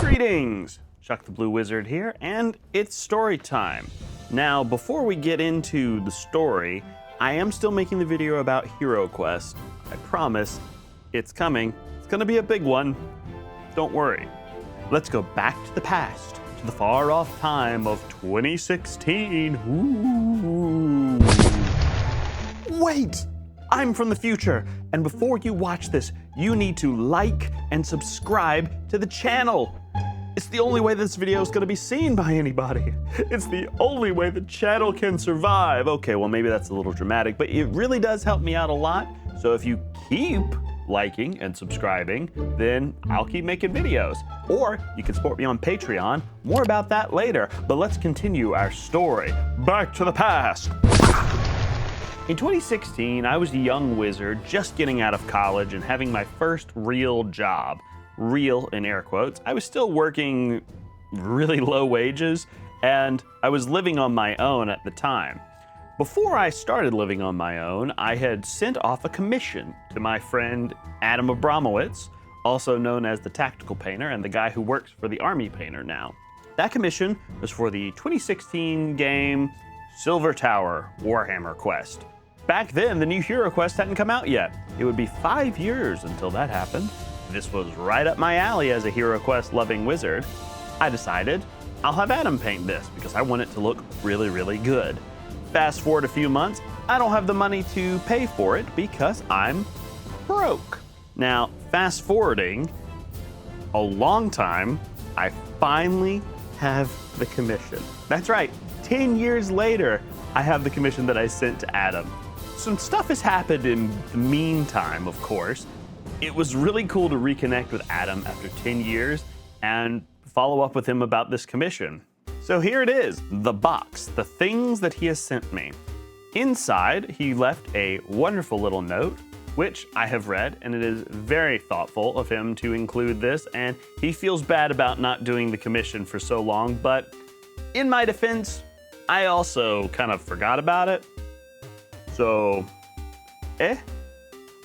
Greetings! Chuck the Blue Wizard here, and it's story time. Now, before we get into the story, I am still making the video about Hero Quest. I promise, it's coming. It's gonna be a big one. Don't worry. Let's go back to the past, to the far-off time of 2016. Ooh. Wait! I'm from the future, and before you watch this, you need to like and subscribe to the channel. It's the only way this video is gonna be seen by anybody. It's the only way the channel can survive. Okay, well maybe that's a little dramatic, but it really does help me out a lot. So if you keep liking and subscribing, then I'll keep making videos. Or you can support me on Patreon. More about that later, but let's continue our story. Back to the past. In 2016, I was a young wizard just getting out of college and having my first real job. Real in air quotes. I was still working really low wages, and I was living on my own at the time. Before I started living on my own, I had sent off a commission to my friend Adam Abramowitz, also known as the Tactical Painter and the guy who works for the Army Painter now. That commission was for the 2016 game Silver Tower Warhammer Quest. Back then, the new Hero Quest hadn't come out yet. It would be 5 years until that happened. This was right up my alley as a Hero Quest loving wizard. I decided I'll have Adam paint this because I want it to look really, really good. Fast forward a few months, I don't have the money to pay for it because I'm broke. Now, fast forwarding a long time, I finally have the commission. That's right, 10 years later, I have the commission that I sent to Adam. Some stuff has happened in the meantime, of course. It was really cool to reconnect with Adam after 10 years and follow up with him about this commission. So here it is, the box, the things that he has sent me. Inside, he left a wonderful little note, which I have read, and it is very thoughtful of him to include this, and he feels bad about not doing the commission for so long, but in my defense, I also kind of forgot about it. So,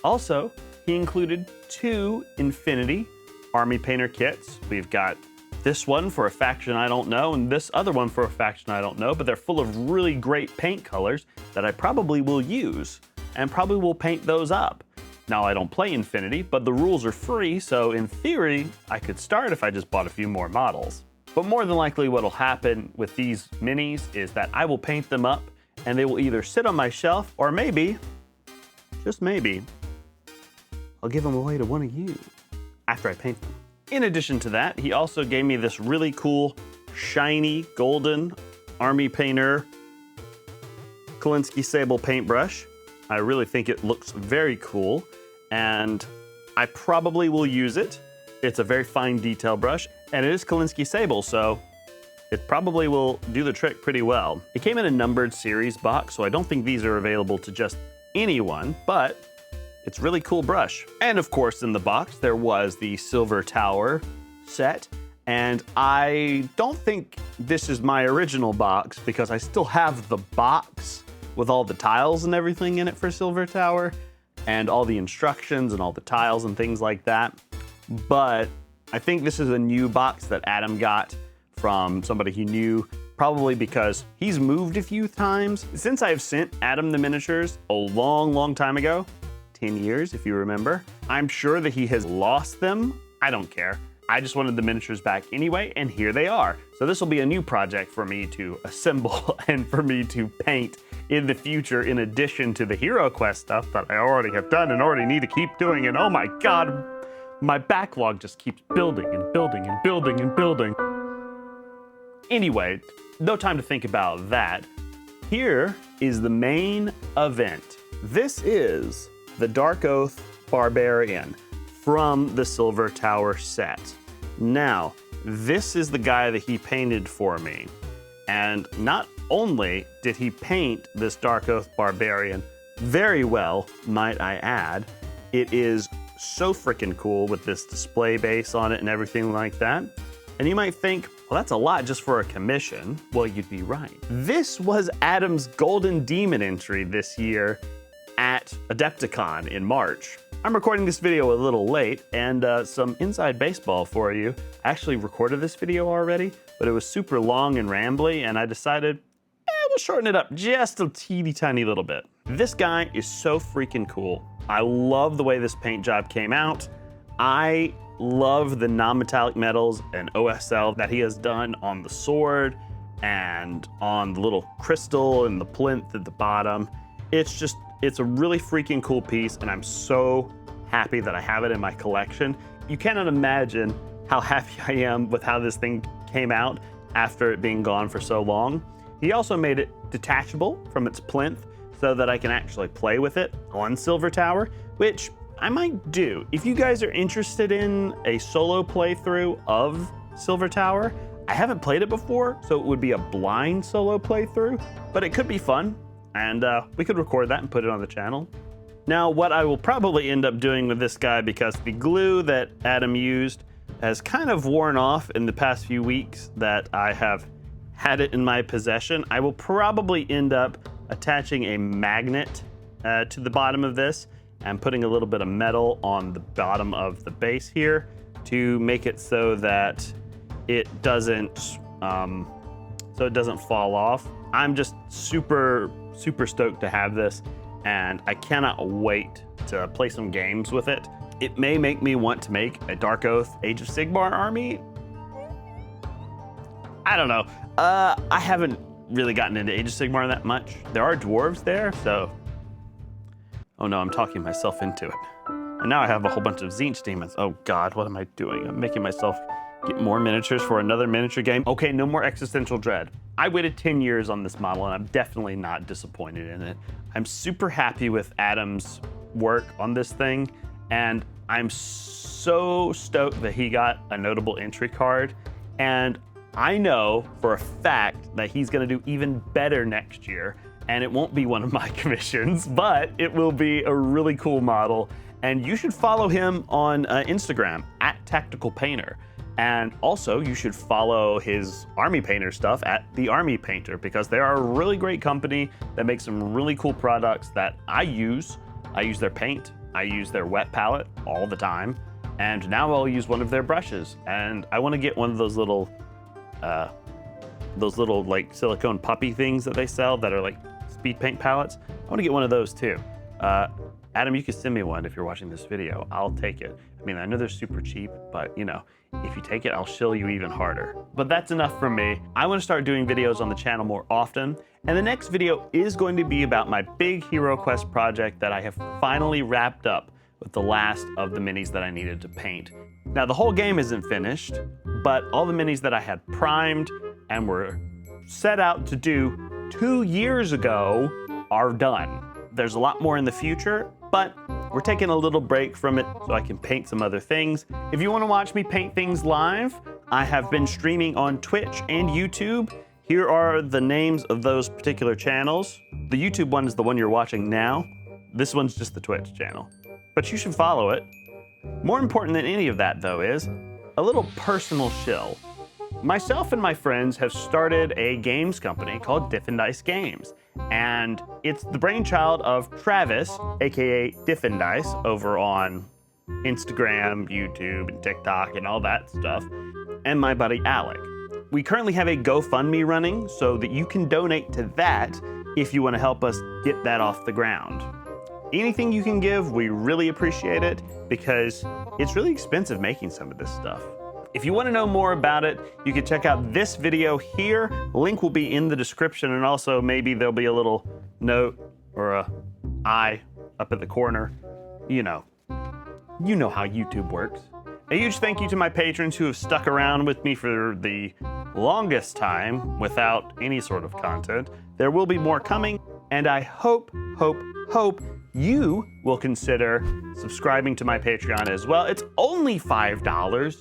Also, he included 2 Infinity Army Painter kits. We've got this one for a faction I don't know, and this other one for a faction I don't know, but they're full of really great paint colors that I probably will use, and probably will paint those up. Now, I don't play Infinity, but the rules are free, so in theory, I could start if I just bought a few more models. But more than likely what'll happen with these minis is that I will paint them up, and they will either sit on my shelf, or maybe, just maybe, I'll give them away to one of you after I paint them. In addition to that, he also gave me this really cool, shiny, golden Army Painter Kolinsky Sable paintbrush. I really think it looks very cool, and I probably will use it. It's a very fine detail brush, and it is Kolinsky Sable, so it probably will do the trick pretty well. It came in a numbered series box, so I don't think these are available to just anyone, but it's a really cool brush. And of course, in the box, there was the Silver Tower set, and I don't think this is my original box because I still have the box with all the tiles and everything in it for Silver Tower, and all the instructions and all the tiles and things like that. But I think this is a new box that Adam got from somebody he knew, probably because he's moved a few times. Since I have sent Adam the miniatures a long, long time ago, 10 years if you remember, I'm sure that he has lost them. I don't care. I just wanted the miniatures back anyway, and here they are. So this will be a new project for me to assemble and for me to paint in the future, in addition to the Hero Quest stuff that I already have done and already need to keep doing. And oh my God, my backlog just keeps building and building and building and building. Anyway, no time to think about that. Here is the main event. This is the Dark Oath Barbarian from the Silver Tower set. Now, this is the guy that he painted for me. And not only did he paint this Dark Oath Barbarian very well, might I add, it is so freaking cool with this display base on it and everything like that. And you might think, well, that's a lot just for a commission. Well, you'd be right. This was Adam's Golden Demon entry this year at Adepticon in March. I'm recording this video a little late, and some inside baseball for you. I actually recorded this video already, but it was super long and rambly, and I decided, we'll shorten it up just a teeny tiny little bit. This guy is so freaking cool. I love the way this paint job came out. I love the non-metallic metals and OSL that he has done on the sword and on the little crystal and the plinth at the bottom. It's a really freaking cool piece, and I'm so happy that I have it in my collection. You cannot imagine how happy I am with how this thing came out after it being gone for so long. He also made it detachable from its plinth so that I can actually play with it on Silver Tower, which I might do. If you guys are interested in a solo playthrough of Silver Tower, I haven't played it before, so it would be a blind solo playthrough, but it could be fun, and we could record that and put it on the channel. Now, what I will probably end up doing with this guy, because the glue that Adam used has kind of worn off in the past few weeks that I have had it in my possession, I will probably end up attaching a magnet to the bottom of this and putting a little bit of metal on the bottom of the base here to make it so that it doesn't fall off. I'm just super stoked to have this, and I cannot wait to play some games with it. It may make me want to make a Dark Oath Age of Sigmar army. I don't know. I haven't really gotten into Age of Sigmar that much. There are dwarves there, so... Oh no, I'm talking myself into it. And now I have a whole bunch of Tzeentch demons. Oh God, what am I doing? I'm making myself get more miniatures for another miniature game. Okay, no more existential dread. I waited 10 years on this model, and I'm definitely not disappointed in it. I'm super happy with Adam's work on this thing, and I'm so stoked that he got a notable entry card, and I know for a fact that he's gonna do even better next year, and it won't be one of my commissions, but it will be a really cool model. And you should follow him on Instagram, @TacticalPainter. And also you should follow his Army Painter stuff @TheArmyPainter, because they are a really great company that makes some really cool products that I use. I use their paint, I use their wet palette all the time, and now I'll use one of their brushes. And I wanna get one of those little like silicone puppy things that they sell that are like speed paint palettes. I want to get one of those too. Adam, you can send me one if you're watching this video. I'll take it. I mean, I know they're super cheap, but you know, if you take it, I'll shill you even harder. But that's enough from me. I want to start doing videos on the channel more often, and the next video is going to be about my big Hero Quest project that I have finally wrapped up with the last of the minis that I needed to paint. Now, the whole game isn't finished, but all the minis that I had primed and were set out to do 2 years ago are done. There's a lot more in the future, but we're taking a little break from it so I can paint some other things. If you want to watch me paint things live, I have been streaming on Twitch and YouTube. Here are the names of those particular channels. The YouTube one is the one you're watching now. This one's just the Twitch channel, but you should follow it. More important than any of that, though, is a little personal shill. Myself and my friends have started a games company called Diff & Dice Games, and it's the brainchild of Travis, aka Diff & Dice, over on Instagram, YouTube, and TikTok, and all that stuff, and my buddy Alec. We currently have a GoFundMe running so that you can donate to that if you want to help us get that off the ground. Anything you can give, we really appreciate it, because it's really expensive making some of this stuff. If you want to know more about it, you can check out this video here. Link will be in the description, and also maybe there'll be a little note or a eye up at the corner. You know how YouTube works. A huge thank you to my patrons who have stuck around with me for the longest time without any sort of content. There will be more coming, and I hope you will consider subscribing to my Patreon as well. It's only $5.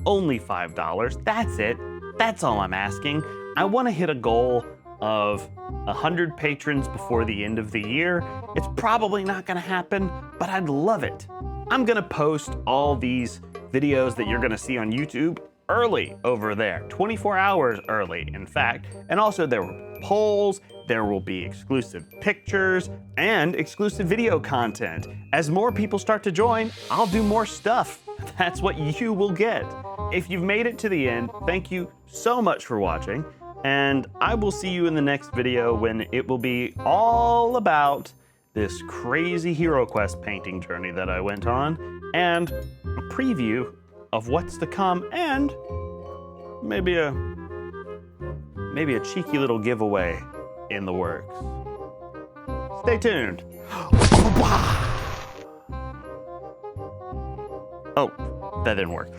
Only $5. That's it. That's all I'm asking. I want to hit a goal of 100 patrons before the end of the year. It's probably not going to happen, but I'd love it. I'm going to post all these videos that you're going to see on YouTube early over there, 24 hours early, in fact. And also there were polls, There will be exclusive pictures and exclusive video content. As more people start to join, I'll do more stuff. That's what you will get. If you've made it to the end, thank you so much for watching, and I will see you in the next video when it will be all about this crazy Hero Quest painting journey that I went on, and a preview of what's to come, and maybe a cheeky little giveaway in the works. Stay tuned. Oh, that didn't work.